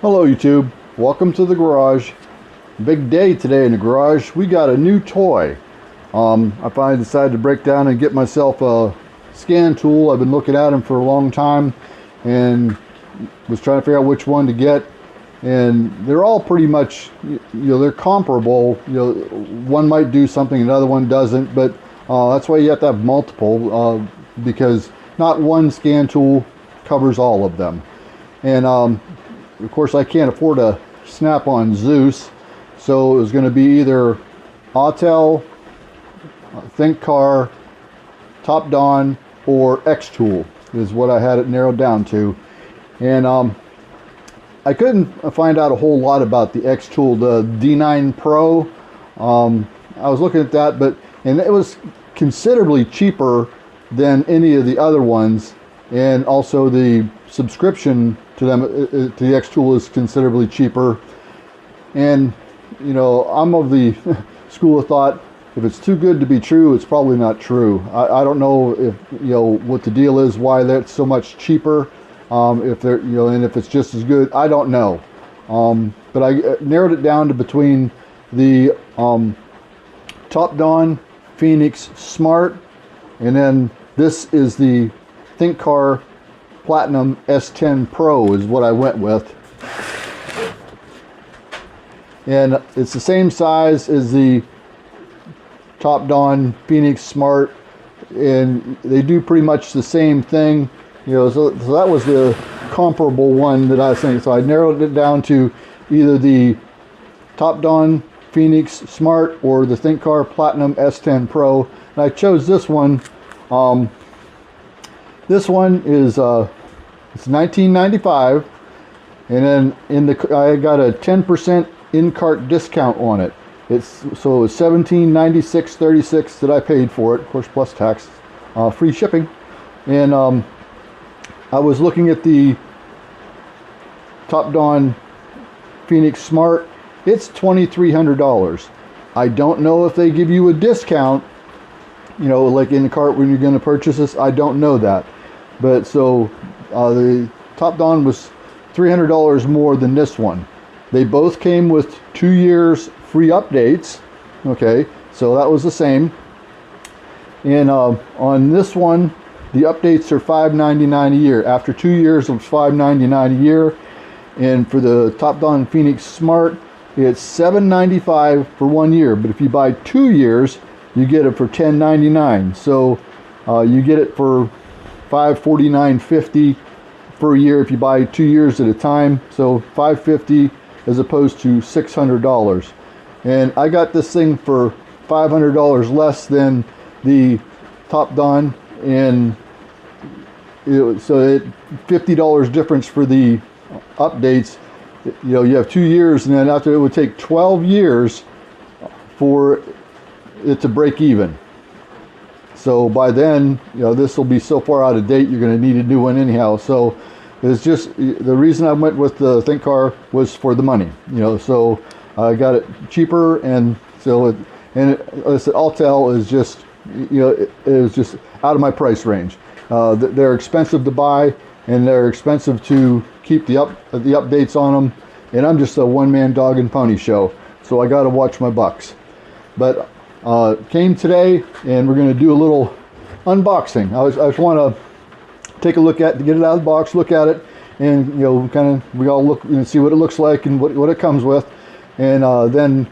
Hello YouTube, welcome to the garage. Big day today in the garage. We got a new toy. I finally decided to break down and get myself a scan tool. I've been looking at them for a long time and was trying to figure out which one to get, and they're all pretty much, they're comparable. One might do something, another one doesn't, but that's why you have to have multiple, because not one scan tool covers all of them. And of course, I can't afford a snap-on Zeus, so it was going to be either Autel, Thinkcar, Topdon, or X-Tool is what I had it narrowed down to. And I couldn't find out a whole lot about the X-Tool, the D9 Pro. I was looking at that, and it was considerably cheaper than any of the other ones, and also the subscription to them, to the X-Tool, is considerably cheaper. And I'm of the school of thought, if it's too good to be true, it's probably not true. I don't know if what the deal is, why that's so much cheaper, if they're and if it's just as good, I don't know. But I narrowed it down to between the Topdon Phoenix Smart, and then this is the Thinkcar Platinum S10 Pro is what I went with. And it's the same size as the Topdon Phoenix Smart, and they do pretty much the same thing. So that was the comparable one that I was thinking. So I narrowed it down to either the Topdon Phoenix Smart or the Thinkcar Platinum S10 Pro. And I chose this one. This one is it's $19.95, and then I got a 10% in-cart discount on it. So it was $17.96.36 that I paid for it, of course, plus tax, free shipping. And I was looking at the Topdon Phoenix Smart. It's $2,300. I don't know if they give you a discount, like in the cart when you're going to purchase this. I don't know that. But so the Topdon was $300 more than this one. They both came with 2 years free updates. Okay, so that was the same. And on this one, the updates are $5.99 a year. After 2 years, it's $5.99 a year. And for the Topdon Phoenix Smart, it's $7.95 for 1 year. But if you buy 2 years, you get it for $10.99. So you get it for $549.50 per year if you buy 2 years at a time. So $550 as opposed to $600. And I got this thing for $500 less than the Topdon, and so it $50 difference for the updates. You have 2 years, and then after it would take 12 years for it to break even. So by then, this will be so far out of date, you're going to need a new one anyhow. So it's just the reason I went with the Thinkcar was for the money. So I got it cheaper, and so like I said, Autel is just it was just out of my price range. They're expensive to buy, and they're expensive to keep the updates on them. And I'm just a one-man dog and pony show, so I got to watch my bucks. But came today, and we're going to do a little unboxing. I just want to take a look at get it out of the box, look at it, and we all look and see what it looks like and what it comes with. And then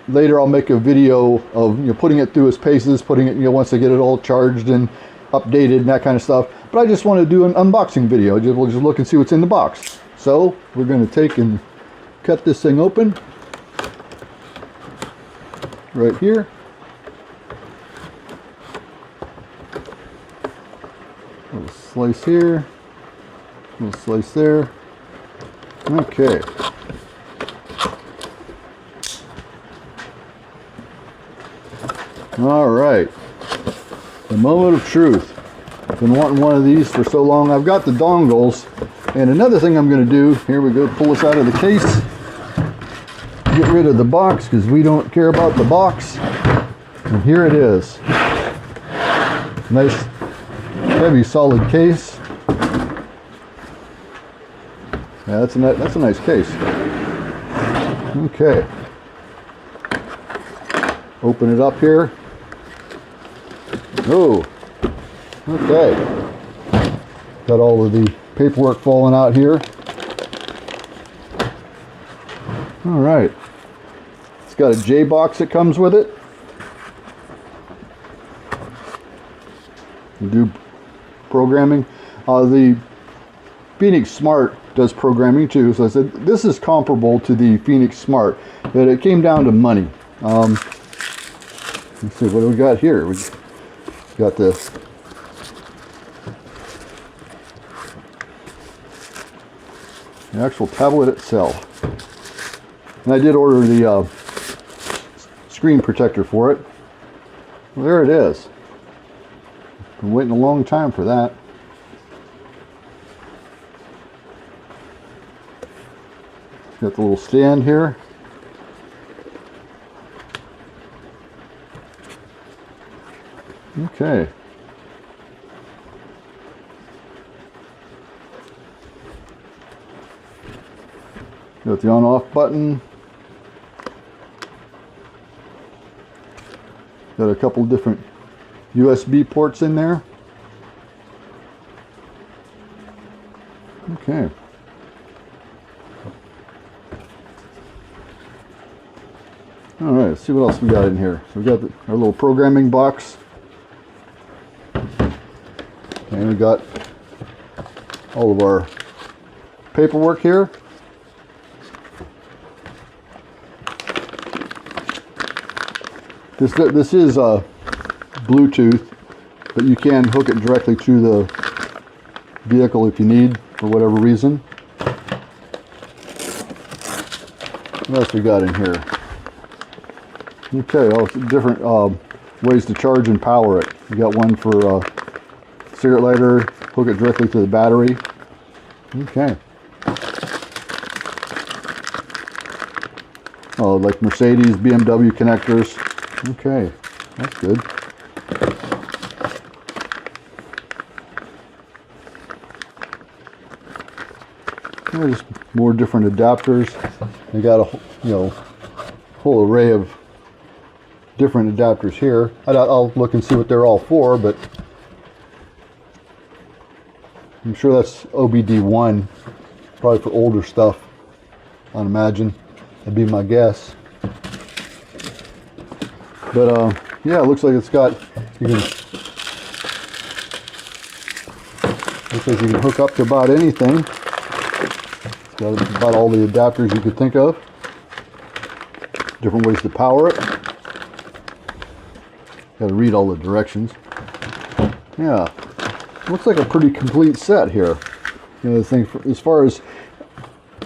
later I'll make a video of putting it through its paces, putting it once I get it all charged and updated and that kind of stuff. But I just want to do an unboxing video. We'll just look and see what's in the box. So we're going to take and cut this thing open right here. A little slice here, a little slice there. Okay. All right. The moment of truth. I've been wanting one of these for so long. I've got the dongles. And another thing I'm going to do, here we go, pull this out of the case. Get rid of the box because we don't care about the box. And here it is. Nice heavy solid case. Yeah, that's a nice case. Okay. Open it up here. Oh, okay. Got all of the paperwork falling out here. All right. It's got a J box that comes with it. You do programming. The Phoenix Smart does programming too, so I said this is comparable to the Phoenix Smart, but it came down to money. Let's see, what do we got here? We got this. The actual tablet itself. And I did order the screen protector for it. Well, there it is. Been waiting a long time for that. Got the little stand here. Okay. Got the on-off button. Got a couple different USB ports in there. Okay. All right, let's see what else we got in here. So we got our little programming box. And we got all of our paperwork here. This is Bluetooth, but you can hook it directly to the vehicle if you need, for whatever reason. What else we got in here? Okay, all different ways to charge and power it. We got one for cigarette lighter, hook it directly to the battery. Okay. Oh, like Mercedes, BMW connectors. Okay, that's good. There's more different adapters. We got a whole array of different adapters here. I'll look and see what they're all for, but I'm sure that's OBD1, probably for older stuff, I'd imagine. That'd be my guess. But yeah, it looks like it's got, looks like you can hook up to about anything. It's got about all the adapters you could think of. Different ways to power it. Got to read all the directions. Yeah, looks like a pretty complete set here. You know, the thing as far as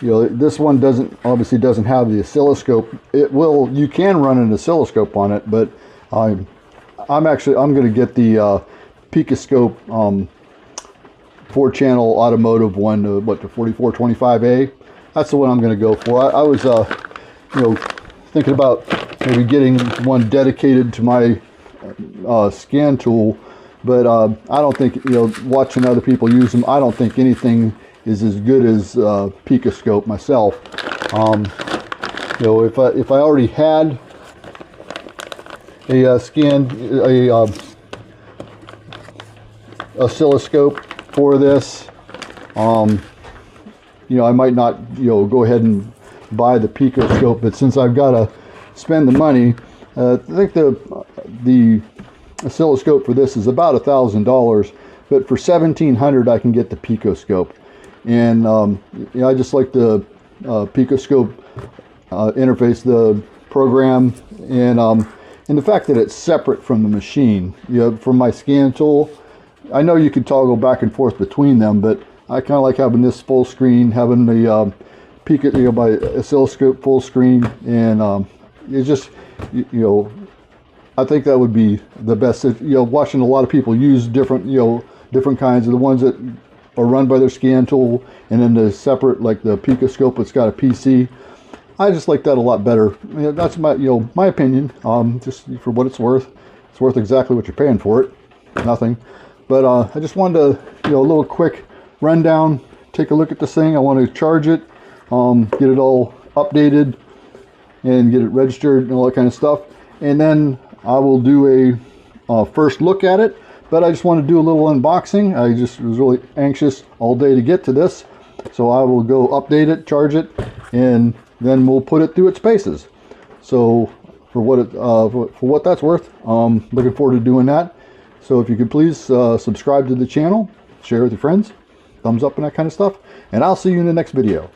this one obviously doesn't have the oscilloscope. You can run an oscilloscope on it, but I'm going to get the Picoscope 4-channel automotive one, the 4425A. That's the one I'm going to go for. I was thinking about maybe getting one dedicated to my scan tool, but I don't think, watching other people use them, I don't think anything is as good as Picoscope myself. If I already had a oscilloscope for this, I might not go ahead and buy the Picoscope, but since I've got to spend the money, I think the oscilloscope for this is about $1,000, but for $1,700 I can get the Picoscope. And I just like the Picoscope interface, the program, and the fact that it's separate from the machine. From my scan tool, I know you can toggle back and forth between them, but I kind of like having this full screen, having the my oscilloscope full screen, and it's just I think that would be the best. Watching a lot of people use different kinds of the ones that are run by their scan tool, and then the separate, like the Picoscope that's got a PC. I just like that a lot better. That's my my opinion. Just for what it's worth. It's worth exactly what you're paying for it. Nothing. But I just wanted to a little quick rundown, take a look at this thing. I want to charge it, get it all updated and get it registered and all that kind of stuff, and then I will do a first look at it. But I just want to do a little unboxing. I just was really anxious all day to get to this, so I will go update it, charge it, and then we'll put it through its paces. So for what that's worth, looking forward to doing that. So if you could please subscribe to the channel, share with your friends, thumbs up and that kind of stuff, and I'll see you in the next video.